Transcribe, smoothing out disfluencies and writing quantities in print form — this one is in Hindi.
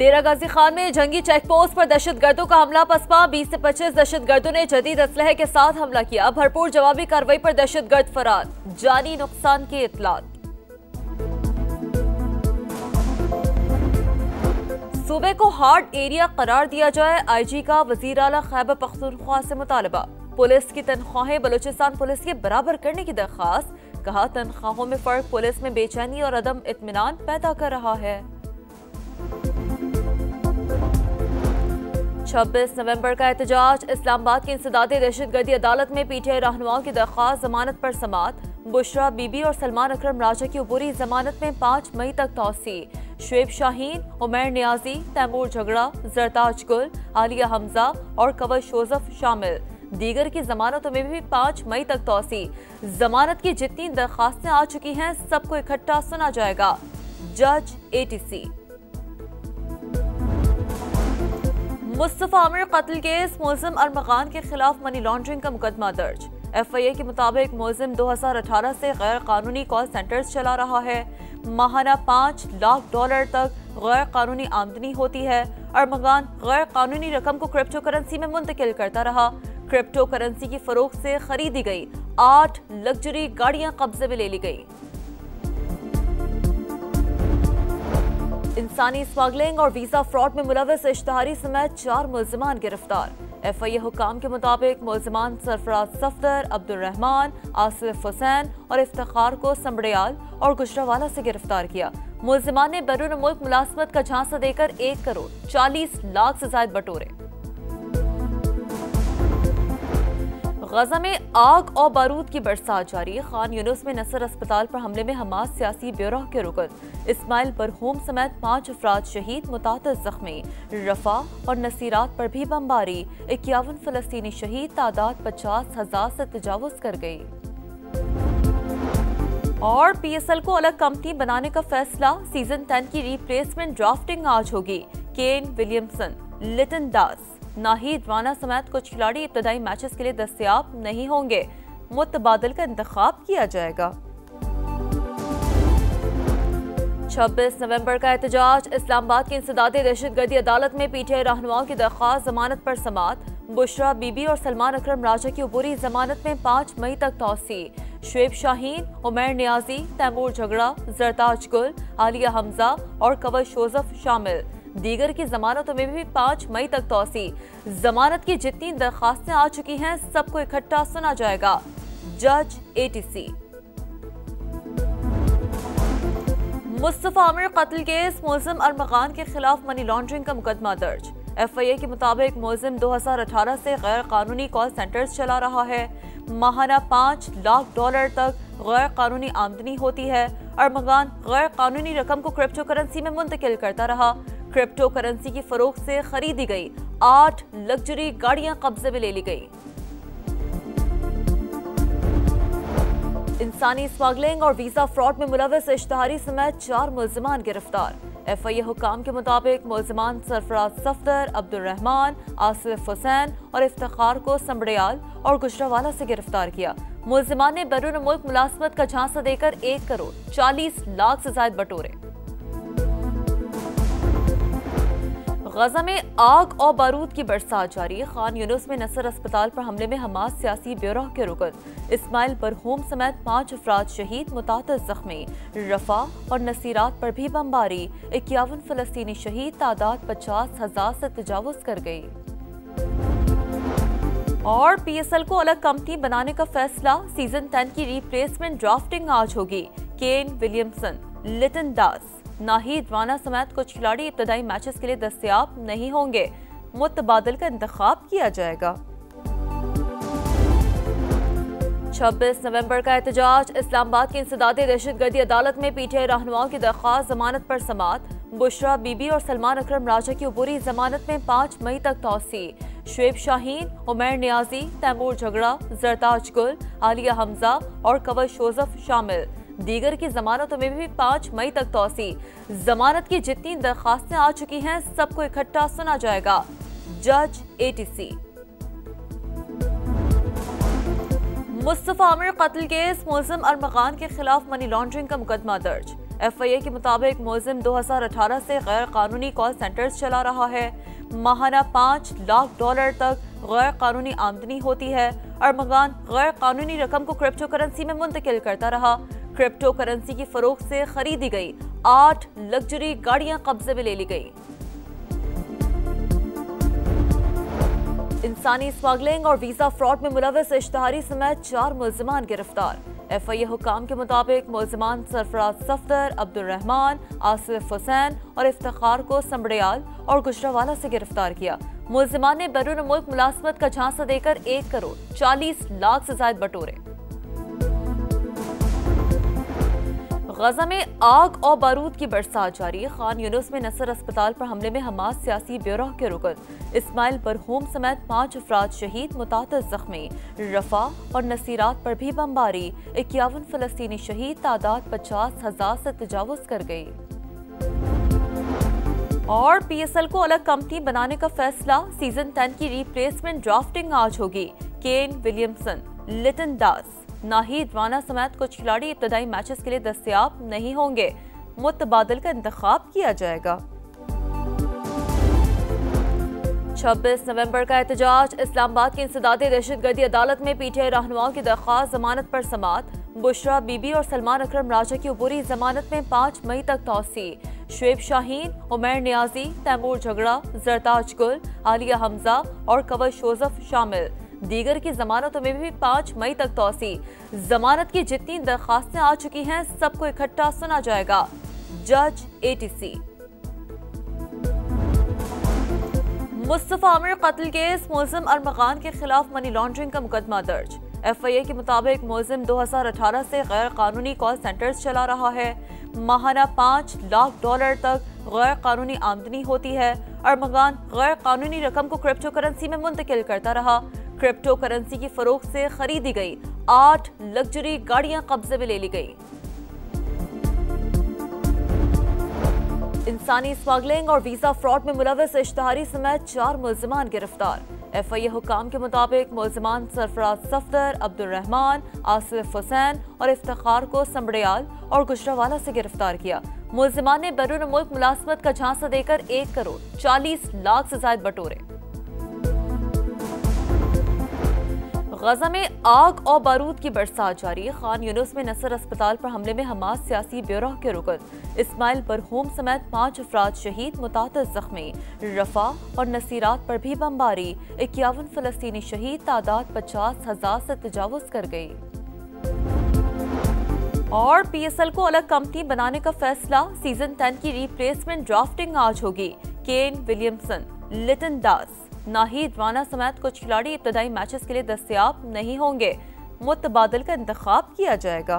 डेरा गाजी खान में जंगी चेक पोस्ट पर दहशतगर्दों का हमला पसपा। 20 से 25 दहशतगर्दों ने जदीद असलहे के साथ हमला किया। भरपूर जवाबी कार्रवाई पर दहशतगर्द फरार। जानी नुकसान की इतलात। सूबे को हार्ड एरिया करार दिया जाए, आईजी का वजीर आला खैबर पख्तूनख्वा से मुतालबा। पुलिस की तनख्वाहें बलूचिस्तान पुलिस के बराबर करने की दरख्वास्त। कहा तनख्वाहों में फर्क पुलिस में बेचैनी और अदम इत्मीनान पैदा कर रहा है। 26 नवंबर का एहतजाज। इस्लामाबाद की इंसदादी दहशतगर्दी अदालत में पीटीआई रहनुमाओं की दरख्वास्त जमानत पर समाअत। बुशरा बीबी और सलमान अकरम राजा की अबूरी जमानत में 5 मई तक तौसी। शुएब शाहीन, उमैर नियाजी, तैमूर झगड़ा, जरताज गुल, आलिया हमजा और कवच जोसेफ शामिल। दीगर की जमानतों में भी 5 मई तक तौसी। जमानत की जितनी दरख्वास्तें आ चुकी हैं सबको इकट्ठा सुना जाएगा। जज एटीसी। मुस्तफा आमिर कत्ल केस। मुलजिम अरमगान के खिलाफ मनी लॉन्ड्रिंग का मुकदमा दर्ज। एफआईए के मुताबिक मुलजिम 2018 से गैर कानूनी कॉल सेंटर्स चला रहा है। माहाना $5 लाख तक गैर कानूनी आमदनी होती है। अरमगान गैर कानूनी रकम को क्रिप्टो करेंसी में मुंतकिल करता रहा। क्रिप्टो करेंसी की फरोख्त से खरीदी गई 8 लग्जरी गाड़ियां कब्जे में ले ली गई। इंसानी स्मगलिंग और वीजा फ्रॉड में मुलविस इश्तहारी समेत 4 मुलजिमान गिरफ्तार। एफआईए हुकाम के मुताबिक मुलजिमान सरफराज सफदर, अब्दुल रहमान, आसिफ हुसैन और इफ्तिखार को संबड़ियाल और गुजरावाला से गिरफ्तार किया। मुलजिमान ने बैरून मुल्क मुलाजमत का झांसा देकर 1 करोड़ 40 लाख से ज्यादा बटोरे। गजा में आग और बारूद की बरसात जारी। खान यूनुस में नसर अस्पताल पर हमले में हमास सियासी ब्यूरो के रुकन इस्माइल बरहूम समेत 5 अफराद शहीद, मुतादिद जख्मी। रफा और नसीरात पर भी बमबारी। 51 फलस्तीनी शहीद, तादाद 50,000 से तजावुज कर गई। और पीएसएल को अलग कंपनी बनाने का फैसला। सीजन 10 की रिप्लेसमेंट ड्राफ्टिंग आज होगी। केन विलियमसन, लिटन दास, नाहिद राना समेत कुछ खिलाड़ी इब्तदाई मैचेस के लिए दस्तयाब नहीं होंगे। मुतबादिल का इंतखाब किया जाएगा। 26 नवंबर का एहतजाज। इस्लामाबाद की इंसदादी दहशतगर्दी अदालत में पीटीआई रहनुमाओं की दरख्वास्त जमानत पर समाअत। बुशरा बीबी और सलमान अकरम राजा की अबूरी जमानत में 5 मई तक तौसी। शुएब शाहीन, उमैर नियाजी, तैमूर झगड़ा, जरताज गुल, आलिया हमजा और कवच जोसेफ शामिल। दीगर की जमानतों में भी 5 मई तक तौसी। जमानत की जितनी दरख्वास्तें आ चुकी हैं सबको इकट्ठा सुना जाएगा। जज एटीसी। मुस्तफा आमिर कत्ल केस। मुलजिम अरमगान के खिलाफ मनी लॉन्ड्रिंग का मुकदमा दर्ज। एफआईए के मुताबिक मुलजिम 2018 से गैर कानूनी कॉल सेंटर्स चला रहा है। माहाना $5 लाख तक गैर कानूनी आमदनी होती है। अरमगान गैर कानूनी रकम को क्रिप्टो करेंसी में मुंतकिल करता रहा। क्रिप्टो करेंसी की फरोख्त से खरीदी गई 8 लग्जरी गाड़ियां कब्जे में ले ली गई। इंसानी स्मगलिंग और वीजा फ्रॉड में मुलविस इश्तहारी समेत 4 मुलजिमान गिरफ्तार। एफआईए हुकाम के मुताबिक मुलजिमान सरफराज सफदर, अब्दुल रहमान, आसिफ हुसैन और इफ्तिखार को संबड़ियाल और गुजरावाला से गिरफ्तार किया। मुलजिमान ने बैरून मुल्क मुलाजमत का झांसा देकर 1 करोड़ 40 लाख से ज्यादा बटोरे। गजा में आग और बारूद की बरसात जारी। खान यूनुस में नसर अस्पताल पर हमले में हमास सियासी ब्यूरो के रुकन इस्माइल बरहूम समेत 5 अफराद शहीद, मुतादिद जख्मी। रफा और नसीरात पर भी बमबारी। 51 फलस्तीनी शहीद, तादाद 50,000 से तजावुज कर गई। और पीएसएल को अलग कंपनी बनाने का फैसला। सीजन 10 की रिप्लेसमेंट ड्राफ्टिंग आज होगी। केन विलियमसन, लिटन दास, नाहिद राना समेत कुछ खिलाड़ी इब्तदाई मैचेस के लिए दस्तयाब नहीं होंगे। मुतबादिल का इंतखाब किया जाएगा। 26 नवंबर का एहतजाज। इस्लामाबाद की इंसदादी दहशतगर्दी अदालत में पीटीआई रहनुमाओं की दरख्वास्त जमानत पर समाअत। बुशरा बीबी और सलमान अकरम राजा की अबूरी जमानत में 5 मई तक तौसी। शुएब शाहीन, उमैर नियाजी, तैमूर झगड़ा, जरताज गुल, आलिया हमजा और कवच जोसेफ शामिल। दीगर की जमानतों में भी 5 मई तक तौसी। जमानत की जितनी दरख्वास्तें आ चुकी हैं सबको इकट्ठा सुना जाएगा। जज एटीसी। मुस्तफा आमिर कत्ल केस। मुलजिम अरमगान के खिलाफ मनी लॉन्ड्रिंग का मुकदमा दर्ज। FIA के मुताबिक मुलजिम 2018 से गैर कानूनी कॉल सेंटर्स चला रहा है। माहाना $5 लाख तक गैर कानूनी आमदनी होती है। अरमगान गैर कानूनी रकम को क्रिप्टो करेंसी में मुंतकिल करता रहा। क्रिप्टो करेंसी की फरोख्त से खरीदी गई 8 लग्जरी गाड़ियां कब्जे में ले ली गई। इंसानी स्मगलिंग और वीजा फ्रॉड में मुलविस इश्तिहारी समेत 4 मुलजिमान गिरफ्तार। FIA हुकाम के मुताबिक मुलजिमान सरफराज सफदर, अब्दुल रहमान, आसिफ हुसैन और इफ्तिखार को संबड़ियाल और गुजरावाला से गिरफ्तार किया। मुलजिमान ने बैरून मुल्क मुलाजमत का झांसा देकर 1 करोड़ 40 लाख से ज्यादा बटोरे। गजा में आग और बारूद की बरसात जारी। खान यूनुस में नसर अस्पताल पर हमले में हमास सियासी ब्यूरो के रुकन इस्माइल बरहूम समेत 5 अफराद शहीद, मुतादिद जख्मी। रफा और नसीरात पर भी बमबारी, 51 फलस्तीनी शहीद, तादाद 50,000 से तजावुज कर गई। और PSL को अलग कंपनी बनाने का फैसला। सीजन 10 की रिप्लेसमेंट ड्राफ्टिंग आज होगी। केन विलियमसन, लिटन दास, नाहिद राना समेत कुछ खिलाड़ी इब्तदाई मैचेस के लिए दस्तयाब नहीं होंगे। मुतबादिल का इंतखाब किया जाएगा। 26 नवंबर का एहतजाज। इस्लामाबाद की इंसदादी दहशतगर्दी अदालत में PTI रहनुमाओं की दरख्वास्त जमानत पर समाअत। बुशरा बीबी और सलमान अकरम राजा की अबूरी जमानत में 5 मई तक तौसी। शुएब शाहीन, उमर नियाजी, तैमूर झगड़ा, जरताज गुल, आलिया हमजा और कवच जोसेफ शामिल। दीगर की जमानतों में भी 5 मई तक तौसी। जमानत की जितनी दरखास्तें आ चुकी हैं सबको इकट्ठा सुना जाएगा। जज ATC। मुस्तफा आमिर कत्ल केस। मुलजिम अरमगान के खिलाफ मनी लॉन्ड्रिंग का मुकदमा दर्ज। FIA के मुताबिक मुलजिम 2018 से गैर कानूनी कॉल सेंटर्स चला रहा है। माहाना $5 लाख तक गैर कानूनी आमदनी होती है। अरमगान गैर कानूनी रकम को क्रिप्टो करेंसी में मुंतकिल करता रहा। क्रिप्टो करेंसी की फरोख्त से खरीदी गई 8 लग्जरी गाड़ियां कब्जे में ले ली गई। इंसानी स्मगलिंग और वीजा फ्रॉड में मुलविस इश्तिहारी समेत 4 मुलजिमान गिरफ्तार। FIA हुकाम के मुताबिक मुलजिमान सरफराज सफदर, अब्दुल रहमान, आसिफ हुसैन और इफ्तिखार को संबड़ियाल और गुजरावाला से गिरफ्तार किया। मुलजिमान ने बैरून मुल्क मुलाजमत का झांसा देकर 1 करोड़ 40 लाख से ज्यादा बटोरे। गजा में आग और बारूद की बरसात जारी। खान यूनुस में नसर अस्पताल पर हमले में हमास सियासी ब्यूरो के रुकन इस्माइल बरहूम समेत 5 अफराद शहीद, मुतादिद जख्मी। रफा और नसीरात पर भी बमबारी, 51 फलस्तीनी शहीद, तादाद 50,000 से तजावुज कर गई। और PSL को अलग कंपनी बनाने का फैसला। सीजन 10 की रिप्लेसमेंट ड्राफ्टिंग आज होगी। केन विलियमसन, लिटन दास, नाहिद राना समेत कुछ खिलाड़ी इब्तदाई मैचेस के लिए दस्तयाब नहीं होंगे। मुतबादिल का इंतखाब किया जाएगा।